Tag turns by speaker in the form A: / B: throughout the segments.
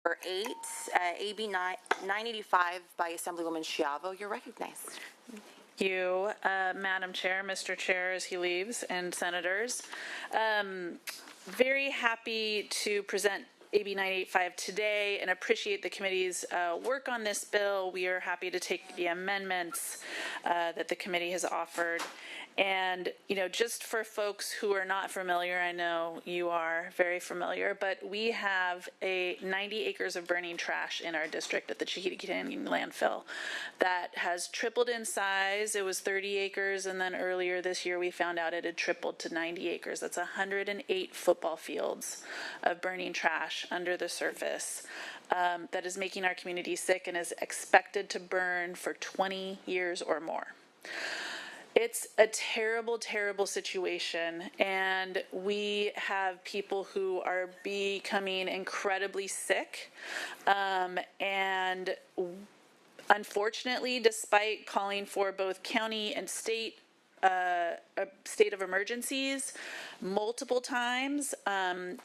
A: Number 8, AB 985 by Assemblywoman Schiavo. You're recognized.
B: Thank you, Madam Chair, Mr. Chair, as he leaves, and senators. Very happy to present AB 985 today and appreciate the committee's work on this bill. We are happy to take the amendments that the committee has offered. And, you know, just for folks who are not familiar, I know you are very familiar, but we have 90 acres of burning trash in our district at the Chiquita Canyon landfill that has tripled in size. It was 30 acres, and then earlier this year we found out it had tripled to 90 acres. That's 108 football fields of burning trash under the surface that is making our community sick and is expected to burn for 20 years or more. It's a terrible, terrible situation, and we have people who are becoming incredibly sick, and unfortunately, despite calling for both county and state a state of emergencies multiple times,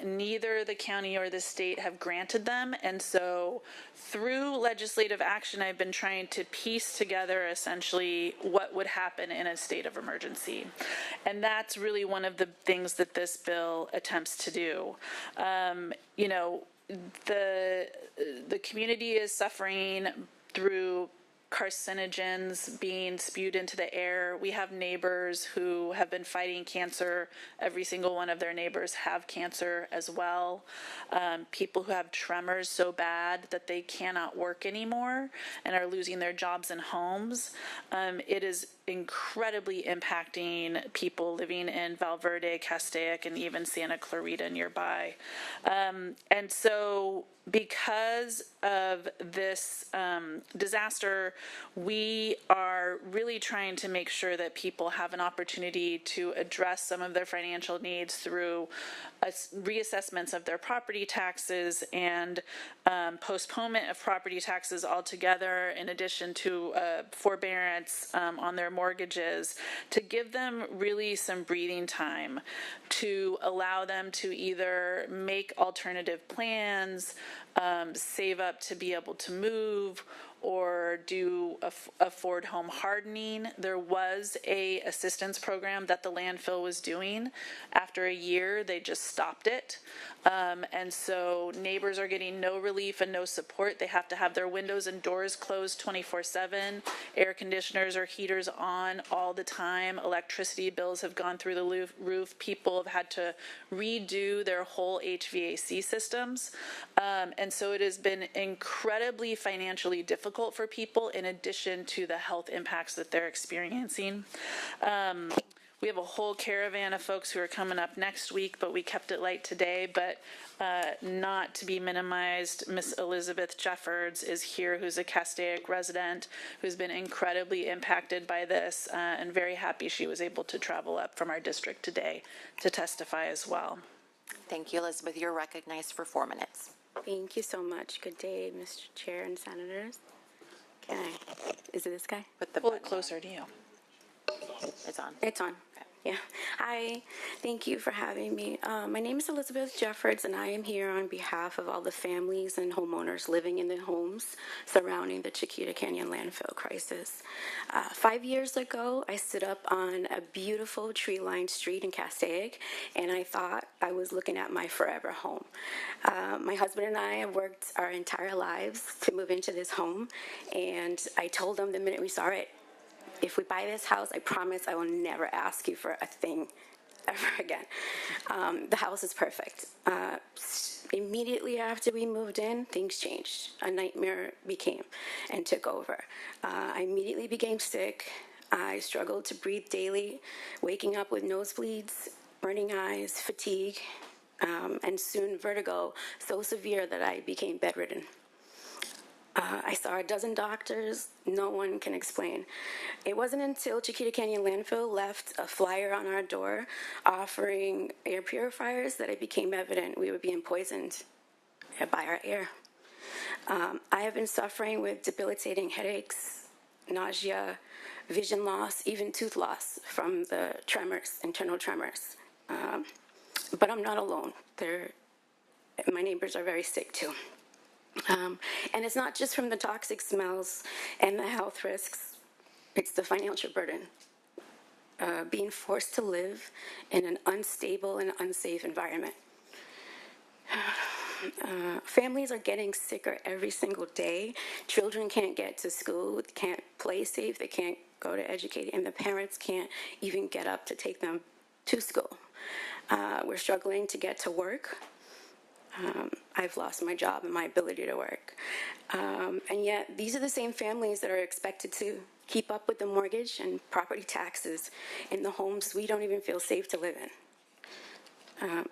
B: neither the county or the state have granted them. And so through legislative action, I've been trying to piece together essentially what would happen in a state of emergency. And that's really one of the things that this bill attempts to do. You know, the community is suffering through carcinogens being spewed into the air. We have neighbors who have been fighting cancer. Every single one of their neighbors have cancer as well. People who have tremors so bad that they cannot work anymore and are losing their jobs and homes. It is incredibly impacting people living in Valverde, Castaic, and even Santa Clarita nearby. And so because of this disaster, we are really trying to make sure that people have an opportunity to address some of their financial needs through reassessments of their property taxes and postponement of property taxes altogether, in addition to forbearance on their mortgages, to give them really some breathing time, to allow them to either make alternative plans, save up to be able to move, or do afford home hardening. There was a assistance program that the landfill was doing. After a year, they just stopped it. And so neighbors are getting no relief and no support. They have to have their windows and doors closed 24/7. Air conditioners or heaters on all the time. Electricity bills have gone through the roof. People have had to redo their whole HVAC systems. And so it has been incredibly financially difficult for people, in addition to the health impacts that they're experiencing. We have a whole caravan of folks who are coming up next week, but we kept it light today. But not to be minimized, Miss Elizabeth Jeffords is here, who's a Castaic resident, who's been incredibly impacted by this, and very happy she was able to travel up from our district today to testify as well.
A: Thank you, Elizabeth. You're recognized for 4 minutes.
C: Thank you so much. Good day, Mr. Chair and Senators. Is it this guy?
A: Put the
B: Pull it
A: button
B: closer to you.
A: It's on.
C: It's on. Yeah. Hi. Thank you for having me. My name is Elizabeth Jeffords, and I am here on behalf of all the families and homeowners living in the homes surrounding the Chiquita Canyon landfill crisis. 5 years ago, I stood up on a beautiful tree-lined street in Castaic, and I thought I was looking at my forever home. My husband and I have worked our entire lives to move into this home, and I told him the minute we saw it, if we buy this house, I promise I will never ask you for a thing ever again. The house is perfect. Immediately after we moved in, things changed. A nightmare became and took over. I immediately became sick. I struggled to breathe daily, waking up with nosebleeds, burning eyes, fatigue, and soon vertigo so severe that I became bedridden. I saw a dozen doctors. No one can explain. It wasn't until Chiquita Canyon Landfill left a flyer on our door offering air purifiers that it became evident we were being poisoned by our air. I have been suffering with debilitating headaches, nausea, vision loss, even tooth loss from the tremors, internal tremors. But I'm not alone. My neighbors are very sick too. And it's not just from the toxic smells and the health risks, it's the financial burden. Being forced to live in an unstable and unsafe environment. Families are getting sicker every single day. Children can't get to school, can't play safe, they can't go to educate, and the parents can't even get up to take them to school. We're struggling to get to work. I've lost my job and my ability to work. And yet, these are the same families that are expected to keep up with the mortgage and property taxes in the homes we don't even feel safe to live in.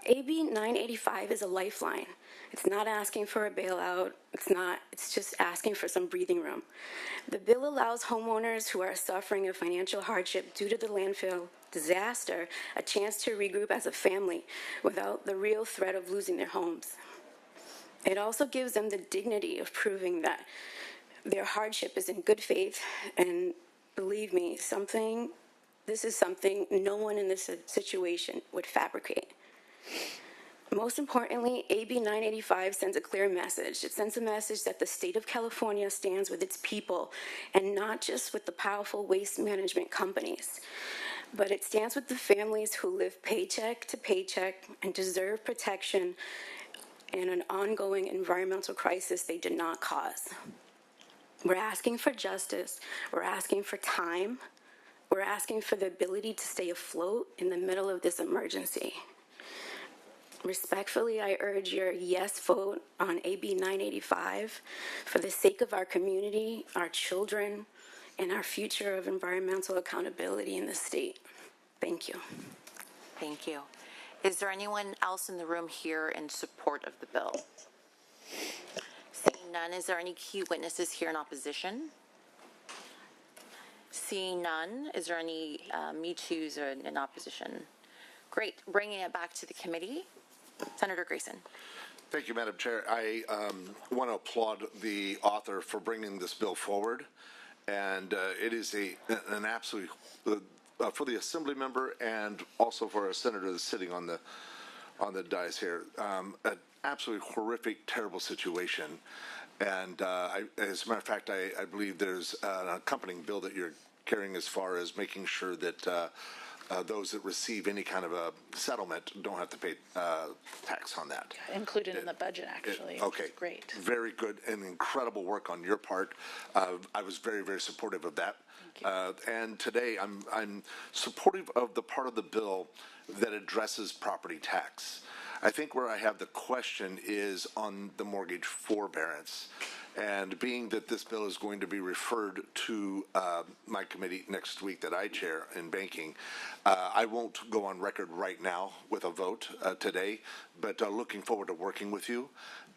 C: AB 985 is a lifeline. It's not asking for a bailout. It's just asking for some breathing room. The bill allows homeowners who are suffering a financial hardship due to the landfill disaster a chance to regroup as a family without the real threat of losing their homes. It also gives them the dignity of proving that their hardship is in good faith, and believe me, this is something no one in this situation would fabricate. Most importantly, AB 985 sends a clear message. It sends a message that the state of California stands with its people and not just with the powerful waste management companies, but it stands with the families who live paycheck to paycheck and deserve protection in an ongoing environmental crisis they did not cause. We're asking for justice. We're asking for time. We're asking for the ability to stay afloat in the middle of this emergency. Respectfully, I urge your yes vote on AB 985 for the sake of our community, our children, and our future of environmental accountability in the state. Thank you.
A: Thank you. Is there anyone else in the room here in support of the bill? Seeing none, is there any key witnesses here in opposition? Seeing none, is there any Me Too's in opposition? Great. Bringing it back to the committee. Senator Grayson.
D: Thank you, Madam Chair. I want to applaud the author for bringing this bill forward, and it is an absolute for the Assembly member and also for a senator that's sitting on the dais here, an absolutely horrific, terrible situation. And as a matter of fact, I believe there's an accompanying bill that you're carrying as far as making sure that those that receive any kind of a settlement don't have to pay tax on that.
B: Included in the budget, actually.
D: Okay.
B: Great.
D: Very good and incredible work on your part. I was very, very supportive of that. And today I'm supportive of the part of the bill that addresses property tax. I think where I have the question is on the mortgage forbearance. And being that this bill is going to be referred to my committee next week that I chair in banking, I won't go on record right now with a vote today, but looking forward to working with you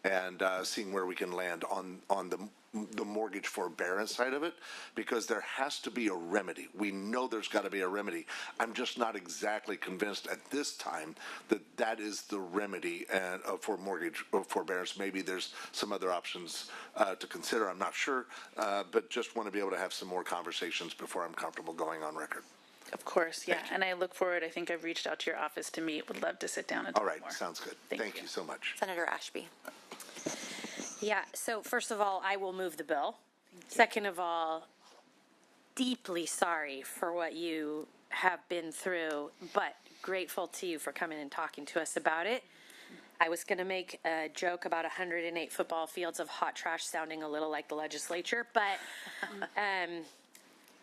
D: and seeing where we can land on the mortgage forbearance side of it, because there has to be a remedy. We know there's got to be a remedy. I'm just not exactly convinced at this time that that is the remedy for mortgage forbearance. Maybe there's some other options to consider. I'm not sure, but just want to be able to have some more conversations before I'm comfortable going on record.
B: Of course, yeah. And I look forward. I think I've reached out to your office to meet. Would love to sit down and talk
D: All right,
B: more.
D: sounds good.
B: Thank
D: you so much.
A: Senator Ashby.
E: Yeah, so first of all, I will move the bill. Second of all, deeply sorry for what you have been through, but grateful to you for coming and talking to us about it. I was going to make a joke about 108 football fields of hot trash sounding a little like the legislature, but,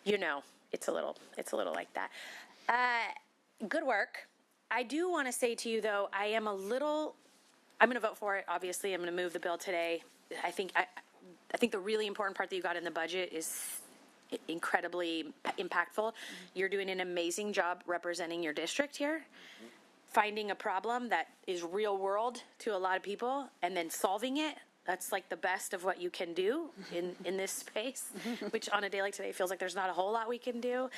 E: you know, it's a little like that. Good work. I do want to say to you, though, I'm going to vote for it. Obviously, I'm going to move the bill today. I think the really important part that you got in the budget is incredibly impactful. You're doing an amazing job representing your district here, finding a problem that is real world to a lot of people, and then solving it. That's like the best of what you can do in this space, which on a day like today feels like there's not a whole lot we can do.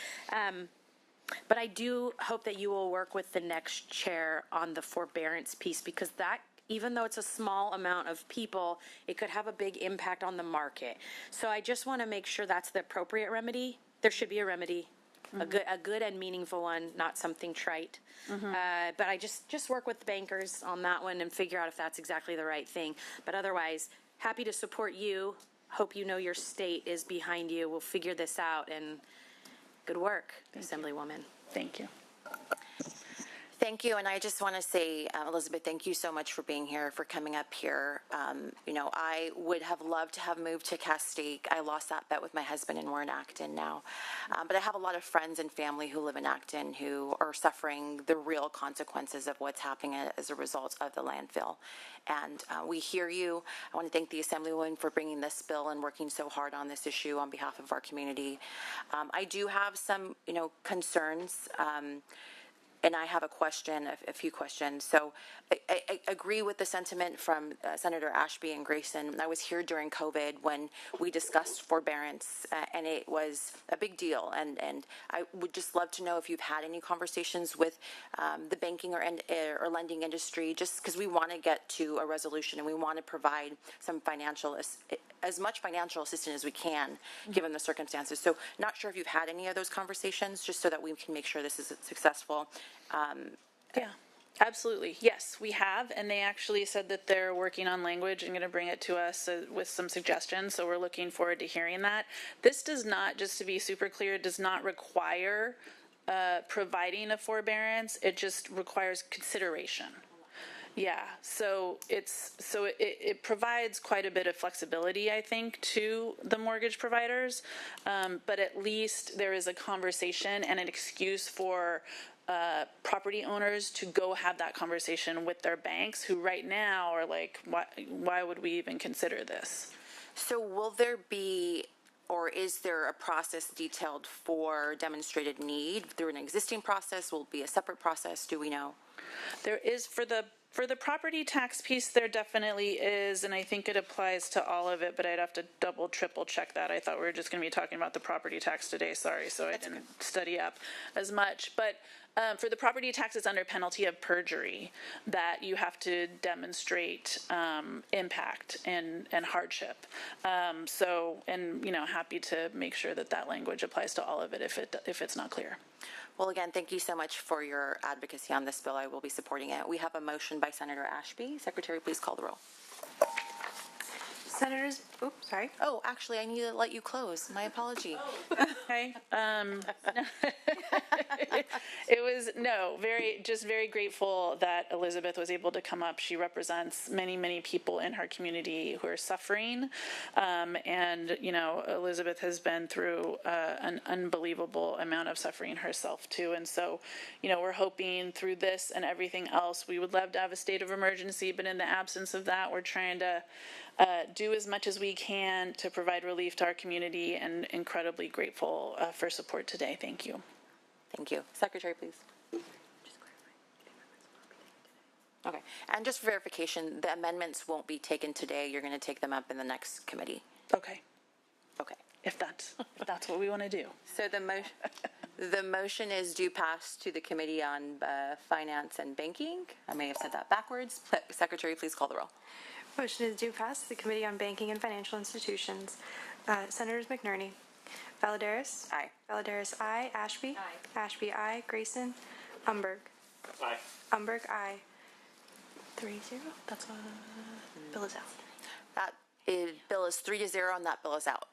E: But I do hope that you will work with the next chair on the forbearance piece, because that, even though it's a small amount of people, it could have a big impact on the market. So I just want to make sure that's the appropriate remedy. There should be a remedy. a good and meaningful one, not something trite. But I just work with the bankers on that one and figure out if that's exactly the right thing. But otherwise, happy to support you. Hope you know your state is behind you. We'll figure this out, and good work, Assemblywoman.
B: Thank you.
A: Thank you, and I just want to say, Elizabeth, thank you so much for being here, for coming up here. I would have loved to have moved to Castaic. I lost that bet with my husband, and we're in Acton now. But I have a lot of friends and family who live in Acton who are suffering the real consequences of what's happening as a result of the landfill. And we hear you. I want to thank the Assemblywoman for bringing this bill and working so hard on this issue on behalf of our community. I do have some, concerns. And I have a few questions. So I agree with the sentiment from Senator Ashby and Grayson. I was here during COVID when we discussed forbearance, and it was a big deal. And I would just love to know if you've had any conversations with the banking or lending industry, just because we want to get to a resolution and we want to provide some as much financial assistance as we can, given the circumstances. So not sure if you've had any of those conversations, just so that we can make sure this is successful.
B: Yeah, absolutely. Yes, we have. And they actually said that they're working on language and going to bring it to us with some suggestions. So we're looking forward to hearing that. This does not, just to be super clear, does not require providing a forbearance. It just requires consideration. Yeah, so it provides quite a bit of flexibility, I think, to the mortgage providers, but at least there is a conversation and an excuse for property owners to go have that conversation with their banks, who right now are like, why would we even consider this?
A: So will there be, or is there a process detailed for demonstrated need through an existing process? Will it be a separate process? Do we know?
B: There is for the property tax piece, there definitely is, and I think it applies to all of it, but I'd have to double, triple check that. I thought we were just going to be talking about the property tax today, sorry, so I didn't study up as much. But for the property tax, it's under penalty of perjury that you have to demonstrate impact and hardship. Happy to make sure that language applies to all of it if it's not clear.
A: Well, again, thank you so much for your advocacy on this bill. I will be supporting it. We have a motion by Senator Ashby. Secretary, please call the roll.
F: Senators, oops, sorry.
A: Oh, actually, I need to let you close. My apology.
B: Okay. It was, very grateful that Elizabeth was able to come up. She represents many, many people in her community who are suffering. Elizabeth has been through an unbelievable amount of suffering herself too. And so, we're hoping through this and everything else, we would love to have a state of emergency, but in the absence of that, we're trying to do as much as we can to provide relief to our community, and incredibly grateful for support today. Thank you.
A: Thank you. Secretary, please. Okay. And just for verification, the amendments won't be taken today. You're going to take them up in the next committee.
B: Okay.
A: Okay.
B: If that's what we want to do.
A: So the motion is due pass to the Committee on Finance and Banking. I may have said that backwards. Secretary, please call the roll.
F: Motion is due pass to the Committee on Banking and Financial Institutions. Senators McNerney. Valladares.
A: Aye.
F: Valladares, aye. Ashby.
E: Aye.
F: Ashby, aye. Grayson. Umberg.
G: Aye.
F: Umberg, aye. 3-0. That's bill is out.
A: That bill is 3-0, and that bill is out.